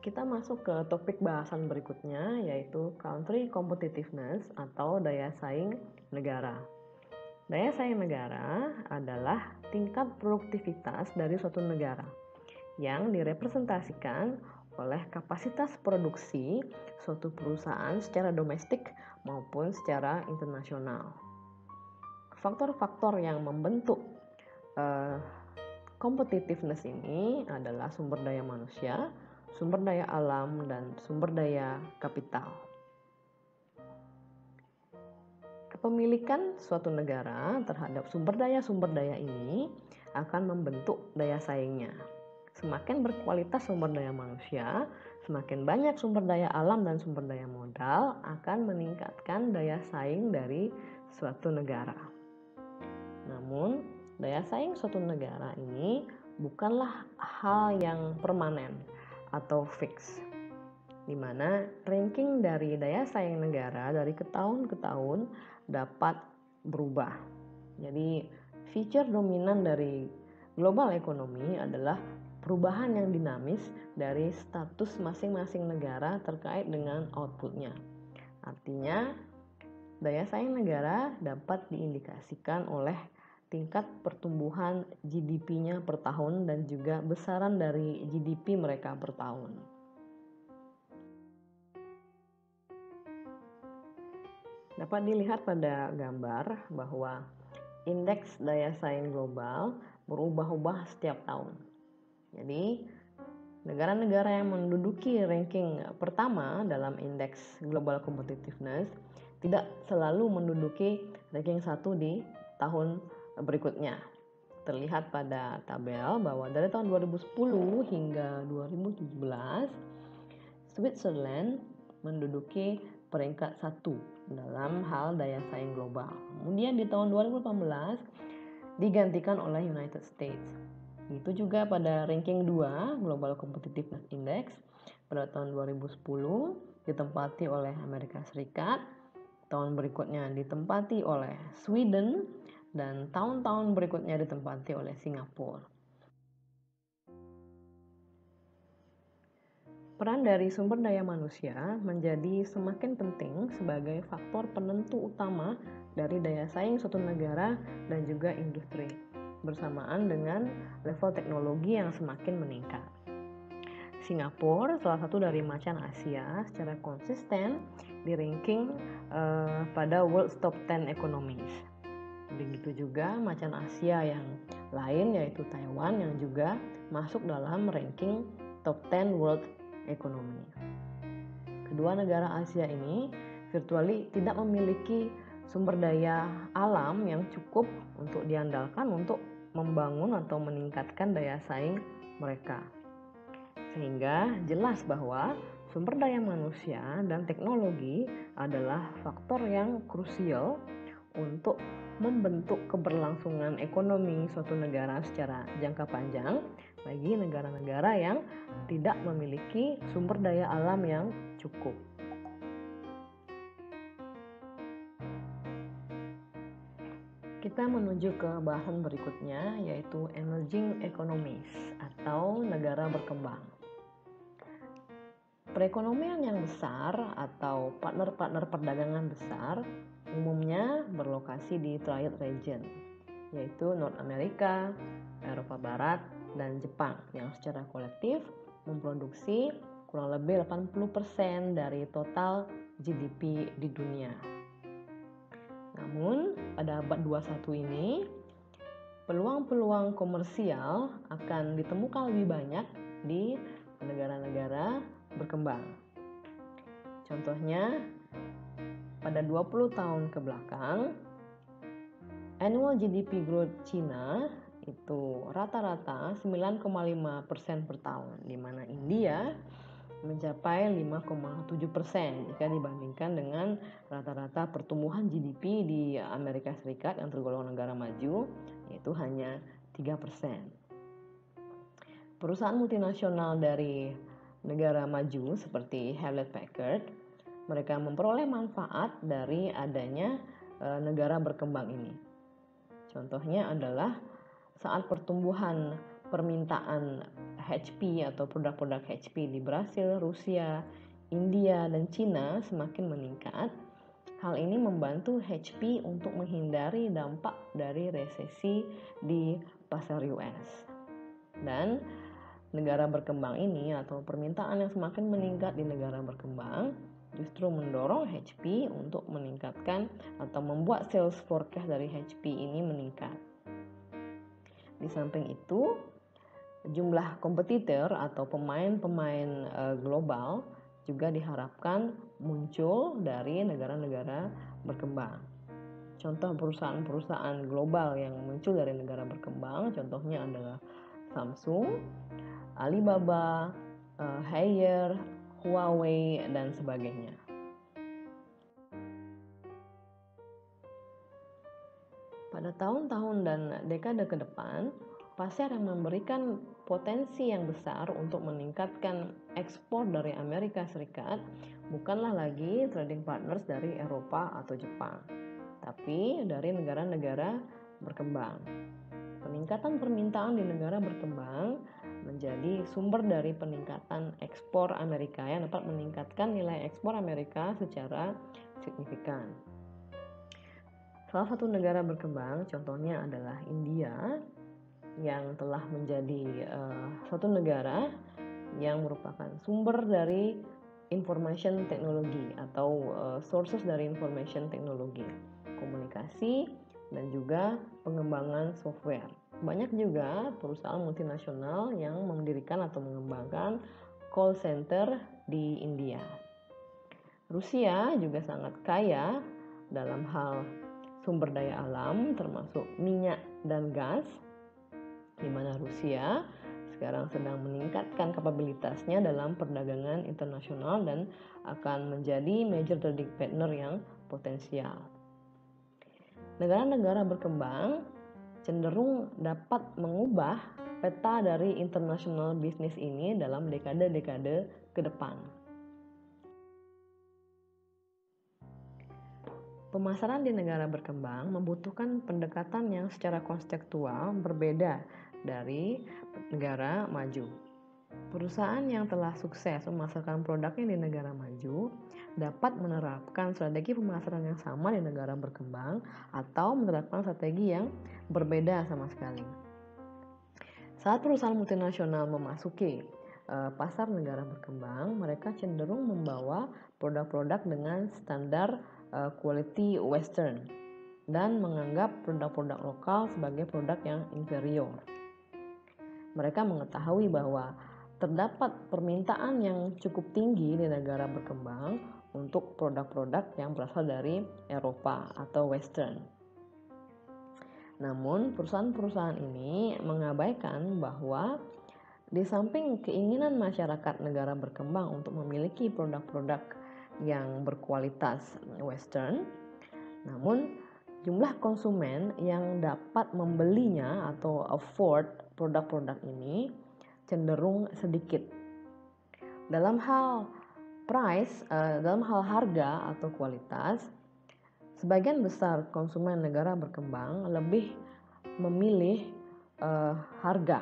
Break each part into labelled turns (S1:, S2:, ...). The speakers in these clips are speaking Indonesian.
S1: Kita masuk ke topik bahasan berikutnya, yaitu country competitiveness atau daya saing negara. Daya saing negara adalah tingkat produktivitas dari suatu negara yang direpresentasikan oleh kapasitas produksi suatu perusahaan secara domestik maupun secara internasional. Faktor-faktor yang membentuk competitiveness ini adalah sumber daya manusia, sumber daya alam, dan sumber daya kapital. Kepemilikan suatu negara terhadap sumber daya ini akan membentuk daya saingnya. Semakin berkualitas sumber daya manusia, semakin banyak sumber daya alam dan sumber daya modal akan meningkatkan daya saing dari suatu negara. Namun, daya saing suatu negara ini bukanlah hal yang permanen atau fix, di mana ranking dari daya saing negara dari tahun ke tahun dapat berubah. Jadi, feature dominan dari global ekonomi adalah perubahan yang dinamis dari status masing-masing negara terkait dengan outputnya. Artinya, daya saing negara dapat diindikasikan oleh tingkat pertumbuhan GDP-nya per tahun dan juga besaran dari GDP mereka per tahun. Dapat dilihat pada gambar bahwa indeks daya saing global berubah-ubah setiap tahun. Jadi, negara-negara yang menduduki ranking pertama dalam indeks global competitiveness tidak selalu menduduki ranking 1 di tahun berikutnya. Terlihat pada tabel bahwa dari tahun 2010 hingga 2017, Switzerland menduduki peringkat 1 dalam hal daya saing global. Kemudian di tahun 2018 digantikan oleh United States. Itu juga pada ranking 2 Global Competitiveness Index pada tahun 2010 ditempati oleh Amerika Serikat, tahun berikutnya ditempati oleh Sweden, dan tahun-tahun berikutnya ditempati oleh Singapura. Peran dari sumber daya manusia menjadi semakin penting sebagai faktor penentu utama dari daya saing suatu negara dan juga industri, bersamaan dengan level teknologi yang semakin meningkat. Singapura, salah satu dari macan Asia, secara konsisten di ranking pada World Top 10 Economies. Begitu juga macan Asia yang lain, yaitu Taiwan, yang juga masuk dalam ranking Top 10 World Economy. Kedua negara Asia ini virtually tidak memiliki sumber daya alam yang cukup untuk diandalkan untuk membangun atau meningkatkan daya saing mereka. Sehingga jelas bahwa sumber daya manusia dan teknologi adalah faktor yang krusial untuk membentuk keberlangsungan ekonomi suatu negara secara jangka panjang bagi negara-negara yang tidak memiliki sumber daya alam yang cukup. Kita menuju ke bahasan berikutnya, yaitu emerging economies atau negara berkembang. Perekonomian yang besar atau partner-partner perdagangan besar umumnya berlokasi di Triad Region, yaitu North America, Eropa Barat, dan Jepang yang secara kolektif memproduksi kurang lebih 80% dari total GDP di dunia. Namun, pada abad 21 ini, peluang-peluang komersial akan ditemukan lebih banyak di negara-negara berkembang. Contohnya, pada 20 tahun ke belakang, annual GDP growth China itu rata-rata 9,5% per tahun, di mana India mencapai 5,7% jika dibandingkan dengan rata-rata pertumbuhan GDP di Amerika Serikat yang tergolong negara maju, yaitu hanya 3%. Perusahaan multinasional dari negara maju seperti Hewlett Packard, mereka memperoleh manfaat dari adanya negara berkembang ini. Contohnya adalah saat pertumbuhan permintaan HP atau produk-produk HP di Brasil, Rusia, India, dan Cina semakin meningkat. Hal ini membantu HP untuk menghindari dampak dari resesi di pasar US. Dan negara berkembang ini atau permintaan yang semakin meningkat di negara berkembang justru mendorong HP untuk meningkatkan atau membuat sales forecast dari HP ini meningkat. Di samping itu, jumlah kompetitor atau pemain-pemain global juga diharapkan muncul dari negara-negara berkembang. Contoh perusahaan-perusahaan global yang muncul dari negara berkembang, contohnya adalah Samsung, Alibaba, Haier, Huawei, dan sebagainya. Pada tahun-tahun dan dekade ke depan, pasar yang memberikan potensi yang besar untuk meningkatkan ekspor dari Amerika Serikat bukanlah lagi trading partners dari Eropa atau Jepang, tapi dari negara-negara berkembang. Peningkatan permintaan di negara berkembang menjadi sumber dari peningkatan ekspor Amerika yang dapat meningkatkan nilai ekspor Amerika secara signifikan. Salah satu negara berkembang contohnya adalah India yang telah menjadi suatu negara yang merupakan sumber dari information technology atau sources dari information technology, komunikasi, dan juga pengembangan software. Banyak juga perusahaan multinasional yang mendirikan atau mengembangkan call center di India. Rusia juga sangat kaya dalam hal sumber daya alam termasuk minyak dan gas, di mana Rusia sekarang sedang meningkatkan kapabilitasnya dalam perdagangan internasional dan akan menjadi major trading partner yang potensial. Negara-negara berkembang cenderung dapat mengubah peta dari international business ini dalam dekade-dekade ke depan. Pemasaran di negara berkembang membutuhkan pendekatan yang secara konseptual berbeda dari negara maju. Perusahaan yang telah sukses memasarkan produknya di negara maju dapat menerapkan strategi pemasaran yang sama di negara berkembang atau menerapkan strategi yang berbeda sama sekali. Saat perusahaan multinasional memasuki pasar negara berkembang, mereka cenderung membawa produk-produk dengan standar quality western dan menganggap produk-produk lokal sebagai produk yang inferior. Mereka mengetahui bahwa terdapat permintaan yang cukup tinggi di negara berkembang untuk produk-produk yang berasal dari Eropa atau western. Namun, perusahaan-perusahaan ini mengabaikan bahwa di samping keinginan masyarakat negara berkembang untuk memiliki produk-produk yang berkualitas western, namun jumlah konsumen yang dapat membelinya atau afford produk-produk ini cenderung sedikit. Dalam hal dalam hal harga atau kualitas, sebagian besar konsumen negara berkembang lebih memilih harga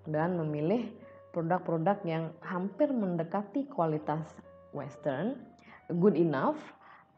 S1: dan memilih produk-produk yang hampir mendekati kualitas western, good enough,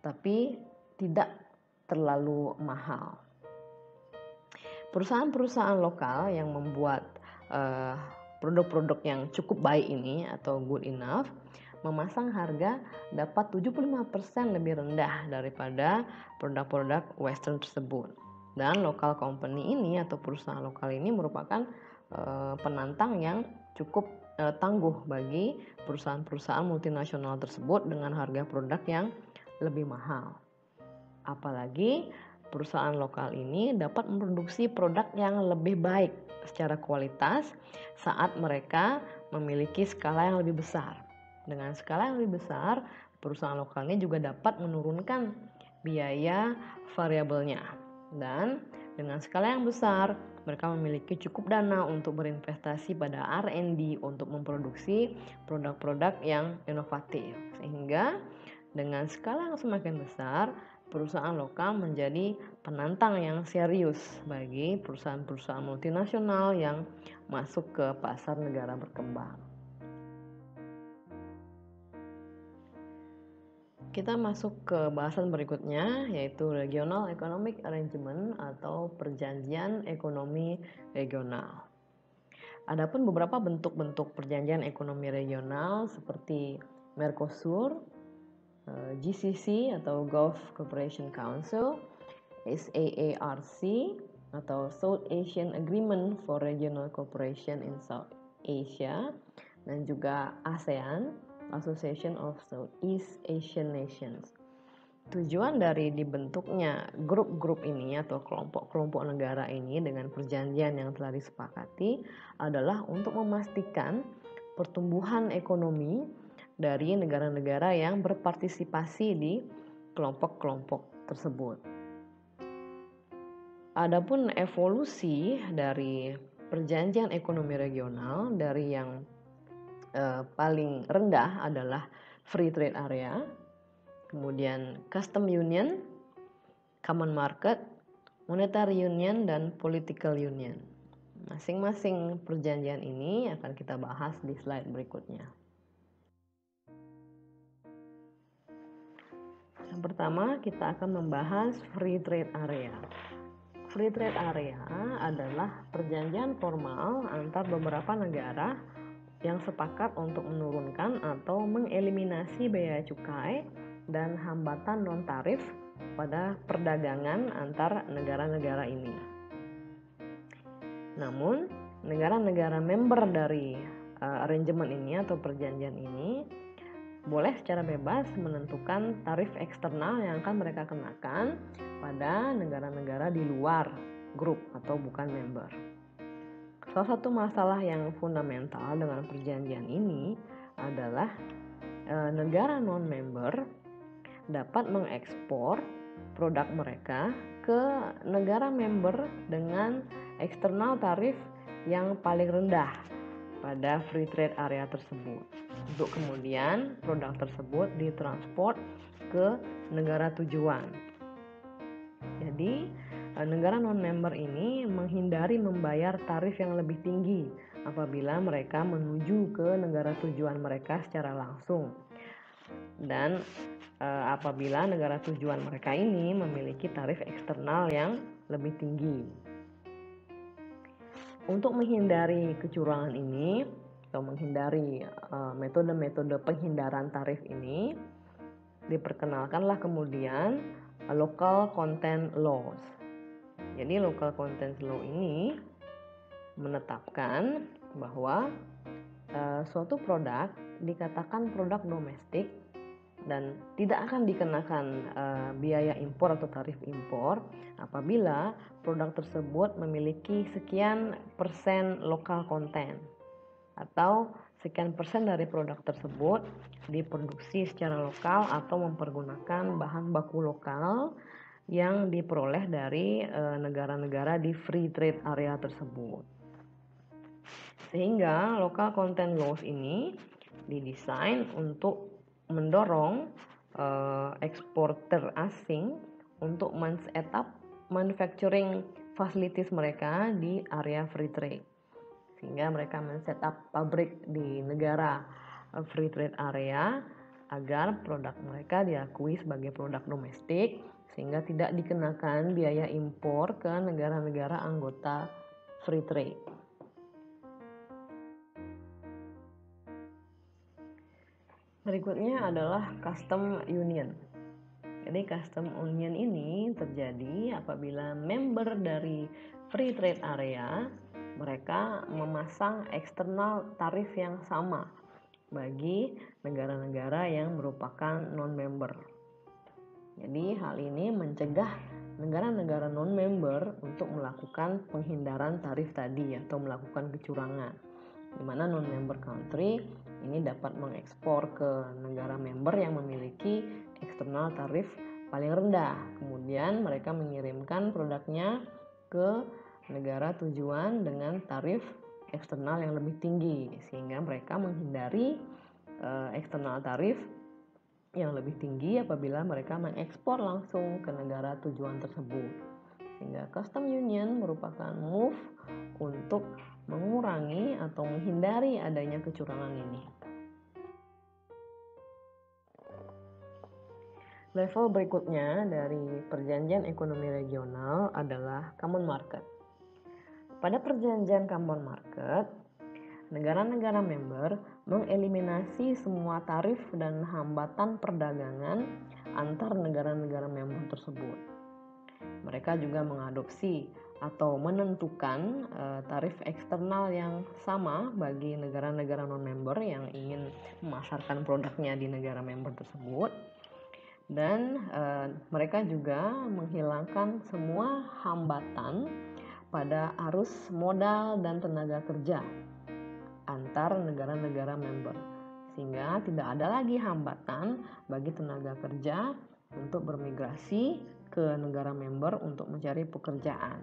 S1: tapi tidak terlalu mahal. Perusahaan-perusahaan lokal yang membuat produk-produk yang cukup baik ini atau good enough memasang harga dapat 75% lebih rendah daripada produk-produk western tersebut. Dan local company ini atau perusahaan lokal ini merupakan penantang yang cukup tangguh bagi perusahaan-perusahaan multinasional tersebut dengan harga produk yang lebih mahal. Apalagi perusahaan lokal ini dapat memproduksi produk yang lebih baik secara kualitas saat mereka memiliki skala yang lebih besar. Dengan skala yang lebih besar, perusahaan lokal ini juga dapat menurunkan biaya variabelnya. Dan dengan skala yang besar, mereka memiliki cukup dana untuk berinvestasi pada R&D untuk memproduksi produk-produk yang inovatif. Sehingga dengan skala yang semakin besar, perusahaan lokal menjadi penantang yang serius bagi perusahaan-perusahaan multinasional yang masuk ke pasar negara berkembang. Kita masuk ke bahasan berikutnya, yaitu Regional Economic Arrangement atau perjanjian ekonomi regional. Adapun beberapa bentuk-bentuk perjanjian ekonomi regional seperti Mercosur, GCC atau Gulf Cooperation Council, SAARC atau South Asian Agreement for Regional Cooperation in South Asia, dan juga ASEAN, Association of Southeast Asian Nations. Tujuan dari dibentuknya grup-grup ini atau kelompok-kelompok negara ini dengan perjanjian yang telah disepakati adalah untuk memastikan pertumbuhan ekonomi dari negara-negara yang berpartisipasi di kelompok-kelompok tersebut. Adapun evolusi dari perjanjian ekonomi regional dari yang paling rendah adalah free trade area, kemudian custom union, common market, monetary union, dan political union. Masing-masing perjanjian ini akan kita bahas di slide berikutnya. Yang pertama, kita akan membahas free trade area. Free trade area adalah perjanjian formal antar beberapa negara yang sepakat untuk menurunkan atau mengeliminasi biaya cukai dan hambatan non-tarif pada perdagangan antar negara-negara ini. Namun, negara-negara member dari arrangement ini atau perjanjian ini boleh secara bebas menentukan tarif eksternal yang akan mereka kenakan pada negara-negara di luar grup atau bukan member. Salah satu masalah yang fundamental dengan perjanjian ini adalah negara non-member dapat mengekspor produk mereka ke negara member dengan eksternal tarif yang paling rendah pada free trade area tersebut. Untuk kemudian produk tersebut ditransport ke negara tujuan. Jadi negara non-member ini menghindari membayar tarif yang lebih tinggi apabila mereka menuju ke negara tujuan mereka secara langsung. Dan apabila negara tujuan mereka ini memiliki tarif eksternal yang lebih tinggi. Untuk menghindari kecurangan ini atau menghindari metode-metode penghindaran tarif ini, diperkenalkanlah kemudian local content laws. Jadi local content law ini menetapkan bahwa suatu produk dikatakan produk domestik dan tidak akan dikenakan biaya impor atau tarif impor apabila produk tersebut memiliki sekian persen local content atau sekian persen dari produk tersebut diproduksi secara lokal atau mempergunakan bahan baku lokal yang diperoleh dari negara-negara di free trade area tersebut. Sehingga local content laws ini didesain untuk mendorong eksporter asing untuk men-set up manufacturing facilities mereka di area free trade. Sehingga mereka men-set up pabrik di negara free trade area agar produk mereka diakui sebagai produk domestik sehingga tidak dikenakan biaya impor ke negara-negara anggota free trade. Berikutnya adalah custom union. Jadi custom union ini terjadi apabila member dari free trade area mereka memasang eksternal tarif yang sama bagi negara-negara yang merupakan non-member. Jadi hal ini mencegah negara-negara non-member untuk melakukan penghindaran tarif tadi atau melakukan kecurangan. Di mana non-member country ini dapat mengekspor ke negara member yang memiliki eksternal tarif paling rendah. Kemudian mereka mengirimkan produknya ke negara tujuan dengan tarif eksternal yang lebih tinggi sehingga mereka menghindari eksternal tarif yang lebih tinggi apabila mereka mengekspor langsung ke negara tujuan tersebut. Sehingga custom union merupakan move untuk mengurangi atau menghindari adanya kecurangan ini. Level berikutnya dari perjanjian ekonomi regional adalah Common Market. Pada perjanjian Common Market, negara-negara member mengeliminasi semua tarif dan hambatan perdagangan antar negara-negara member tersebut. Mereka juga mengadopsi atau menentukan tarif eksternal yang sama bagi negara-negara non-member yang ingin memasarkan produknya di negara member tersebut. Dan mereka juga menghilangkan semua hambatan pada arus modal dan tenaga kerja antar negara-negara member, sehingga tidak ada lagi hambatan bagi tenaga kerja untuk bermigrasi ke negara member untuk mencari pekerjaan.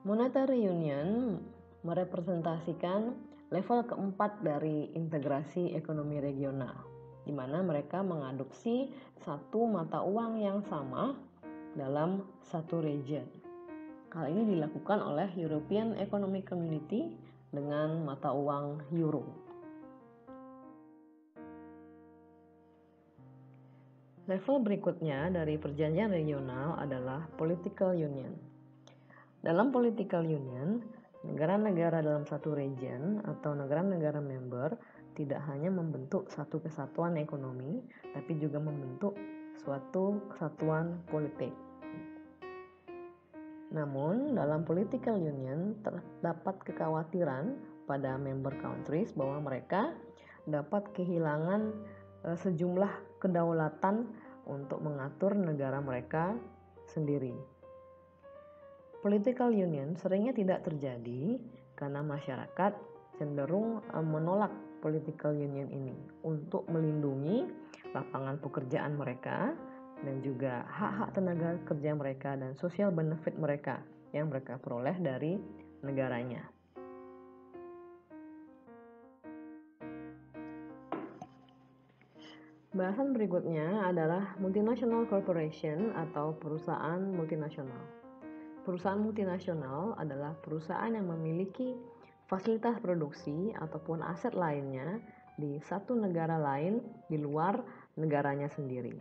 S1: Monetary Union merepresentasikan level keempat dari integrasi ekonomi regional, di mana mereka mengadopsi satu mata uang yang sama dalam satu region. Hal ini dilakukan oleh European Economic Community dengan mata uang euro. Level berikutnya dari perjanjian regional adalah Political Union. Dalam Political Union, negara-negara dalam satu region atau negara-negara member tidak hanya membentuk satu kesatuan ekonomi, tapi juga membentuk suatu kesatuan politik. Namun, dalam political union terdapat kekhawatiran pada member countries bahwa mereka dapat kehilangan sejumlah kedaulatan untuk mengatur negara mereka sendiri. Political union seringnya tidak terjadi karena masyarakat cenderung menolak political union ini untuk melindungi lapangan pekerjaan mereka dan juga hak-hak tenaga kerja mereka dan social benefit mereka yang mereka peroleh dari negaranya. Bahasan berikutnya adalah multinational corporation atau perusahaan multinasional. Perusahaan multinasional adalah perusahaan yang memiliki fasilitas produksi ataupun aset lainnya di satu negara lain di luar negaranya sendiri.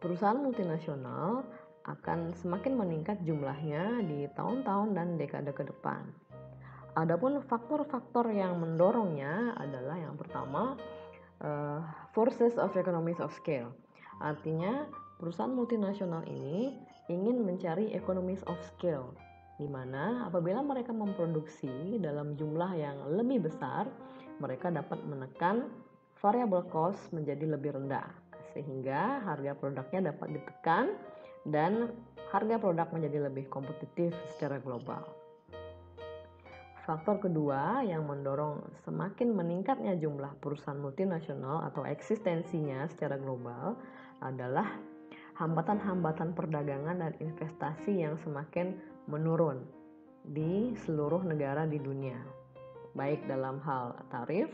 S1: Perusahaan multinasional akan semakin meningkat jumlahnya di tahun-tahun dan dekade ke depan. Adapun faktor-faktor yang mendorongnya adalah yang pertama, forces of economies of scale. Artinya, perusahaan multinasional ini ingin mencari economies of scale, di mana apabila mereka memproduksi dalam jumlah yang lebih besar, mereka dapat menekan variable cost menjadi lebih rendah, sehingga harga produknya dapat ditekan dan harga produk menjadi lebih kompetitif secara global. Faktor kedua yang mendorong semakin meningkatnya jumlah perusahaan multinasional atau eksistensinya secara global adalah hambatan-hambatan perdagangan dan investasi yang semakin menurun di seluruh negara di dunia, baik dalam hal tarif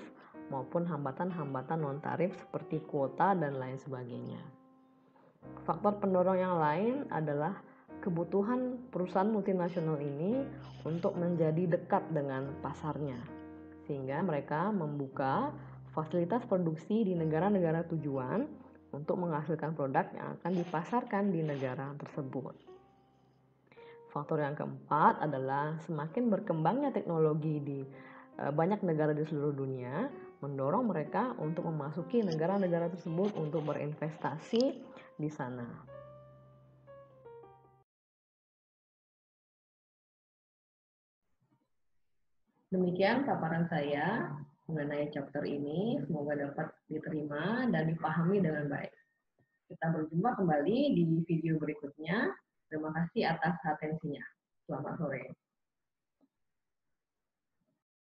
S1: maupun hambatan-hambatan non-tarif seperti kuota dan lain sebagainya. Faktor pendorong yang lain adalah kebutuhan perusahaan multinasional ini untuk menjadi dekat dengan pasarnya, sehingga mereka membuka fasilitas produksi di negara-negara tujuan untuk menghasilkan produk yang akan dipasarkan di negara tersebut. Faktor yang keempat adalah semakin berkembangnya teknologi di banyak negara di seluruh dunia, mendorong mereka untuk memasuki negara-negara tersebut untuk berinvestasi di sana. Demikian paparan saya mengenai chapter ini, semoga dapat diterima dan dipahami dengan baik. Kita berjumpa kembali di video berikutnya. Terima kasih atas atensinya. Selamat sore.